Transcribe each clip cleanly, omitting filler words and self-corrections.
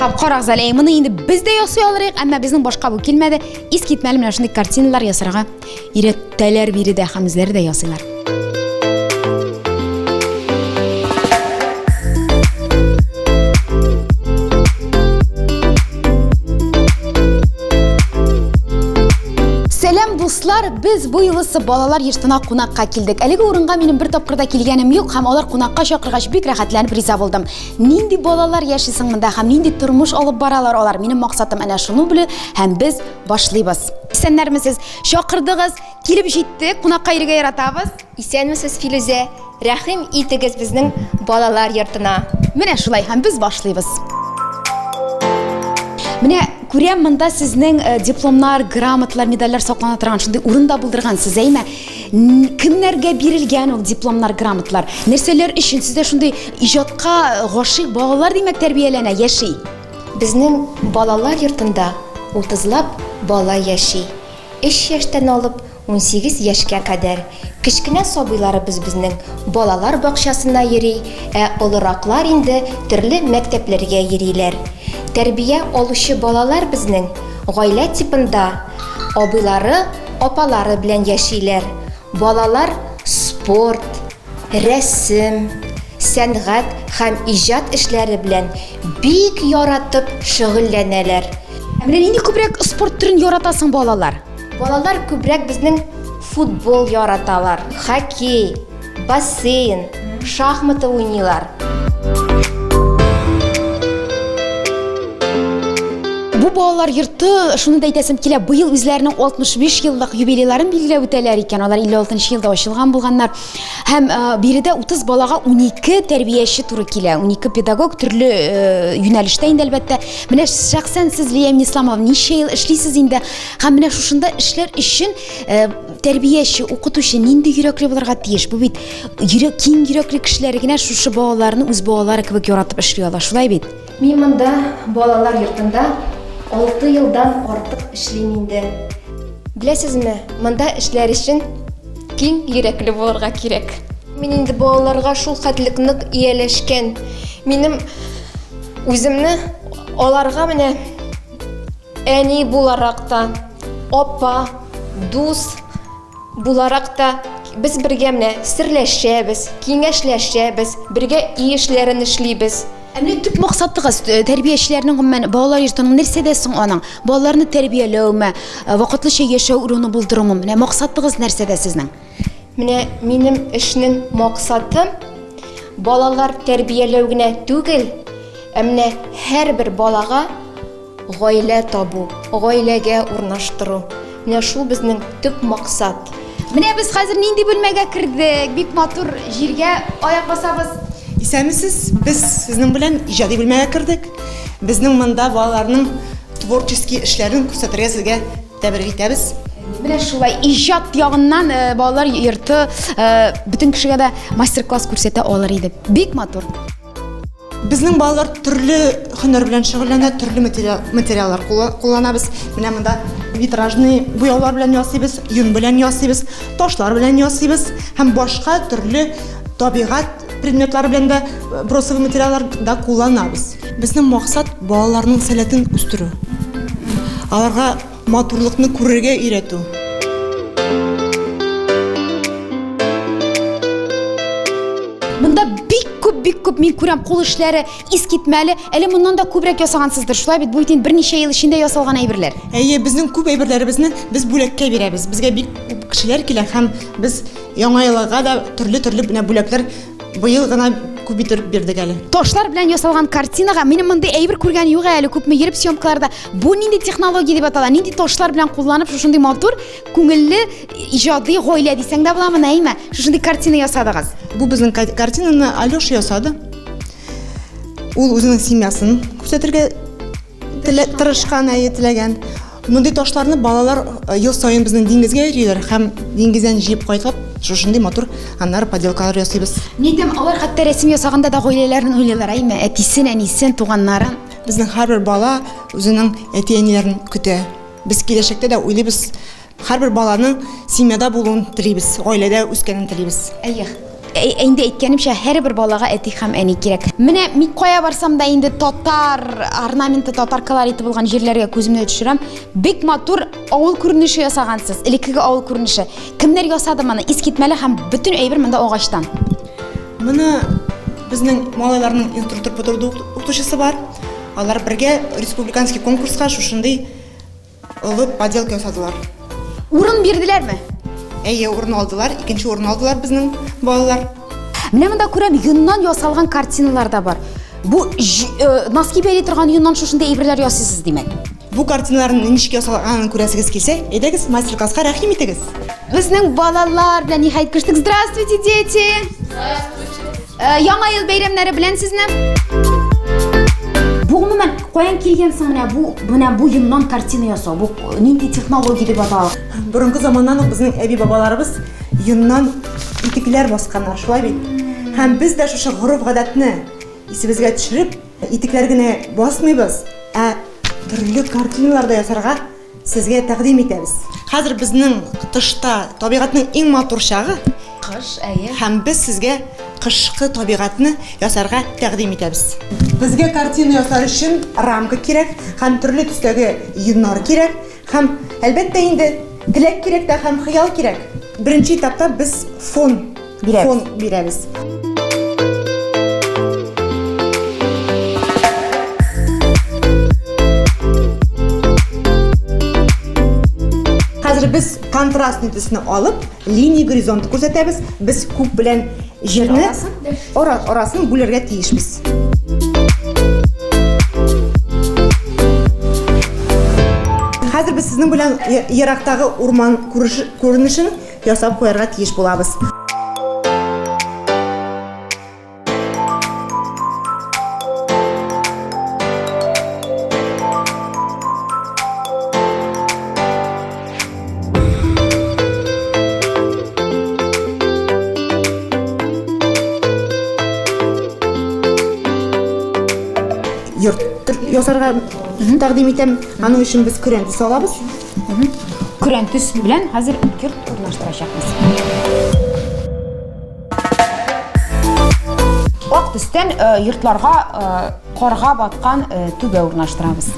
Хам карагыз әле, моны инде без дә ясый алырык, әмма безнең башка бу килмәде. Искитмәле менә шундый картиналар ясарга өйрәтәләр биредә һәм үзләре дә ясыйлар. Сәлам дуслар, без бу юлысы балалар йортына кунакка килдек. Әлеге урынга минем бер тапкырда килгәнем юк, һәм алар кунакка чакыргач бик рәхәтләнеп риза булдым. Нинди балалар яшисең монда һәм нинди тормыш алып баралар алар? Минем максатым әнә шуны белү һәм без башлыйбыз. Исәннәрмесез? Чакырдыгыз, килеп җиттек, кунакка йөргә яратабыз. Исәнмесез, Филүзә? Рәхим итегез безнең балалар йортына. Менә шулай һәм без башлыйбыз. Менә күрәм монда сезнең дипломнар, грамоталар, медальләр саклана торган шундый урында булдыргансыз, әйме? Кемнәргә бирелгән ул дипломнар, грамоталар? Нәрсәләр өчен сездә шундый иҗатка гашыйк балалар димәк тәрбияләнә, яши? Безнең балалар йортында 30лап бала яши. 3 яшьтән алып 18 яшькә кадәр. Кечкенә сабыйларыбыз безнең балалар бакчасына йөри, олыраклар инде төрле мәктәпләргә йөриләр. Тәрбия алучы балалар безнең гаилә типында абыйлары, апалары белән яшиләр. Балалар спорт, рәсем, сәнгать һәм иҗат эшләре белән бик яратып шөгыльләнәләр. Менә нинди күбрәк спорт төрен яратасың балалар? Балалар күбрәк безнең футбол яраталар, хоккей, бассейн, шахматы уйныйлар. Бу балалар йорты, шуны да әйтәсем килә, быел үзләренең 65 еллык юбилейларын билгеләп үтәләр икән. Алар 56 елда ачылган булганнар. Һәм биредә 30 балага 12 тәрбияче туры килә. 12 педагог төрле юнәлештә инде әлбәттә. Менә шәхсән сез, Лиям Исламов, ничә ел эшлисез инде? Һәм менә шушында эшләр өчен тәрбияче, укытучы нинди йөрәкле булырга тиеш? Бу бит киң йөрәкле кешеләр генә шушы балаларны үз балалары кебек яратып эшли ала. Шулай бит? Мин монда балалар йортында 6 елдан артык эшлим инде. Беләсезме, монда эшләр өчен киң йөрәкле булырга кирәк. Мин инде балаларга шул хәтлек нык ияләшкән. Минем үземне аларга менә әни буларак та, апа, дус буларак та без бергә менә серләшәбез, киңәшләшәбез, бергә эшләрен эшлибез. Әмне төп максатыгыз тәрбиячеләрнең гомумән балалар йортының нәрсәдә соң аның? Балаларны тәрбияләүме, вакытлыча яшәү урыны булдыруmu? Менә максатыгыз нәрсәдә сезнең? Менә минем эшнең максатым балалар тәрбияләү генә түгел, менә һәрбер балага гаилә табу, гаиләгә урнаштыру. Менә шул безнең төп максат. Менә без хәзер нинди бүлмәгә кирдек? Бик матур җиргә аяк басабыз. Исәнмесез, без сезнең белән иҗади бүлмәгә кирдек. Безнең монда балаларның творческий эшләрен күрсәтергә сезгә тәбрик итәбез. Менә шулай иҗат ягыннан балалар йорты бөтен кешегә дә мастер-класс күрсәтә алыр иде. Бик матур. Безнең балалар төрле һөнәр белән шөгыльләнә, төрле материаллар кулланабыз. Менә монда витражный буяулар белән ясыйбыз, юн белән ясыйбыз, ташлар белән ясыйбыз һәм башка төрле табигать предметлар белән дә бросовый материаллар да кулланабыз. Безнең максат балаларның сәләтен үстерү. Аларга матурлыкны күрергә өйрәтү. Монда бик күп мин күрәм кул эшләре искитмәле. Әле моннан да күбрәк ясагансыздыр. Шулай бит, бу итен берничә ел эчендә ясалган әйберләр. Әйе, безнең күп әйберләребезне без бүләккә бирәбез. Безгә бик кешеләр килә һәм без яңа елга да төрле бүләкләр быел гына күп итеп бирдек әле. Ташлар белән ясалган картинага минем мондай әйбер күргән юк әле, күпме йөреп съемкаларда. Бу нинди технология дип атала? Нинди ташлар белән кулланып шундый матур, күңелле иҗади гаилә дисәң дә буламы, әйме? Шундый картина ясадыгыз. Бу безнең картинаны Алёша ясады. Ул үзенең семьясын күрсәтергә тырышкан, теләгән. Мондый ташларны балалар ел саен безнең диңгезгә йөриләр һәм диңгездән җыеп кайтып, шушындый матур аннары поделкалар ясыйбыз. Нидән алар хәтта рәсем ясаганда да гаиләләрен уйлыйлар, әйме? Әтисен, әнисен, туганнарын. Безнең һәрбер бала үзенең әти-әниләрен көтә. Без киләчәктә дә уйлыйбыз, һәрбер баланың семьяда булуын телибез, гаиләдә үскәнен телибез. Әйе. Инде әйткәнемчә, һәрбер балага әти һәм әни кирәк. Менә мин кая барсам да инде татар орнаменты, татар колориты булган җирләргә күземне төшерәм. Бик матур авыл күренеше ясагансыз. Элеккеге авыл күренеше. Кемнәр ясады моны? Искитмәле һәм бөтен әйбер монда агачтан. Моны безнең малайларның инструктор-педагог укытучысы бар. Алар бергә республиканский конкурска шушындый олы поделка ясадылар. Урын бирделәрме? Әйе, урын алдылар, икенче урын алдылар безнең балалар. Менә монда күрәм, йоннан ясалган картиналар да бар. Бу носки бәйли торган йоннан шушындай әйберләр ясыйсыз димәк. Бу картиналарның ничек ясалганын күрәсегез килсә, әйдәгез мастер-класска рәхим итегез. Безнең балалар белән ниһаять күрештек. Здравствуйте, дети! Яңа ел бәйрәмнәре белән сезне. Бу гомумән каян килгән соң менә бу йоннан картина ясау? Бу нинди технология дип атала? Борынгы заманнан ук безнең әби бабаларыбыз йоннан итекләр басканнар, шулай бит. Һәм без дә шушы горыф-гадәтне исебезгә төшереп, итекләр генә басмыйбыз, төрле картиналарда ясарга сезгә тәкъдим итәбез. Хәзер безнең тышта табигатьнең иң матур чагы Кыш, әйе. һәм без сезгә кышкы табигатьне ясарга тәкъдим итәбез. Безгә картина ясар өчен рамка кирәк, һәм төрле төстәге йоннар кирәк, һәм әлбәттә инде теләк кирәк тә һәм хыял кирәк. Беренче этапта без фон бирәбез. Хәзер без контрастный төсне алып, линия горизонты күрсәтәбез. Без күп белән җирне арасын бүләргә тиешбез. Хәзер без сезнең белән ерактагы урман күренешен ясап куярга тиеш булабыз. Йорт ясарга тәкъдим итәм. Аның өчен без көрәнтү салабыз. Көрәнтүс белән хәзер йорт урнаштырачакбыз. Ак төстән йортларга карга баткан түбә урнаштырабыз.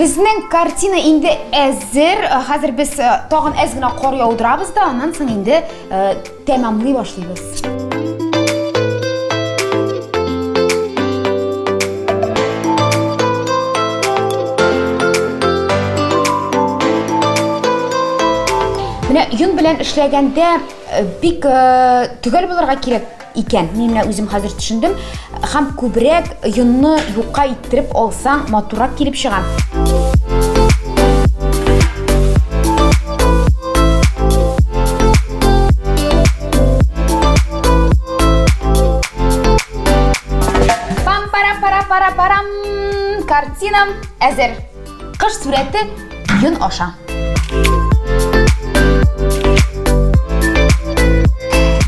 Безнең картина инде әзер. Хәзер без тагын әз генә кар яудырабыз да, аннан соң инде тәмамлый башлыйбыз. Менә йон белән эшләгәндә бик төгәл булырга кирәк икән. Мин менә үзем хәзер төшендем. Һәм күбрәк йонны юкка иттереп алсаң, матурак килеп чыга. Пара-парам, картинам әзер. Кыш сурәте йон аша.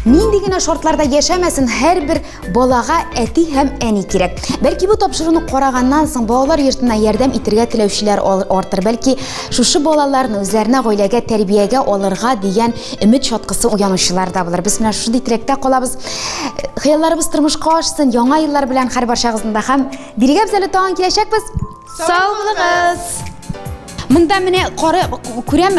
Нинди генә шартларда яшәмәсен, һәрбер балага әти һәм әни кирәк. Бәлки бу тапшыруны караганнан соң балалар йортына ярдәм итәргә теләүчеләр артыр. Бәлки шушы балаларны үзләренә гаиләгә, тәрбиягә алырга дигән өмет чаткысы уянучылар да булыр. Без менә шундый теләктә калабыз. Хыялларыбыз тормышка ашсын, яңа еллар белән һәр барчагызны да һәм бирегә без әле тагын киләчәкбез. Сау булыгыз! Монда менә күрәм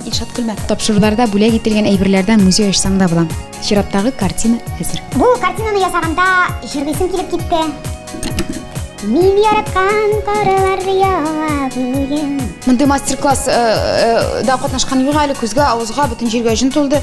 Илшат Көлмәк тапшыруларда бүләк ителгән әйберләрдән музей ачсаң да була. Чираттагы картина әзер. Бу картинаны ясаганда җырлыйсым килеп китте. Мин яраткан каралар ява бүген. Монда мастер-класс да катнашкан юк әле, күзгә, авызга, бөтен җиргә җын тулды.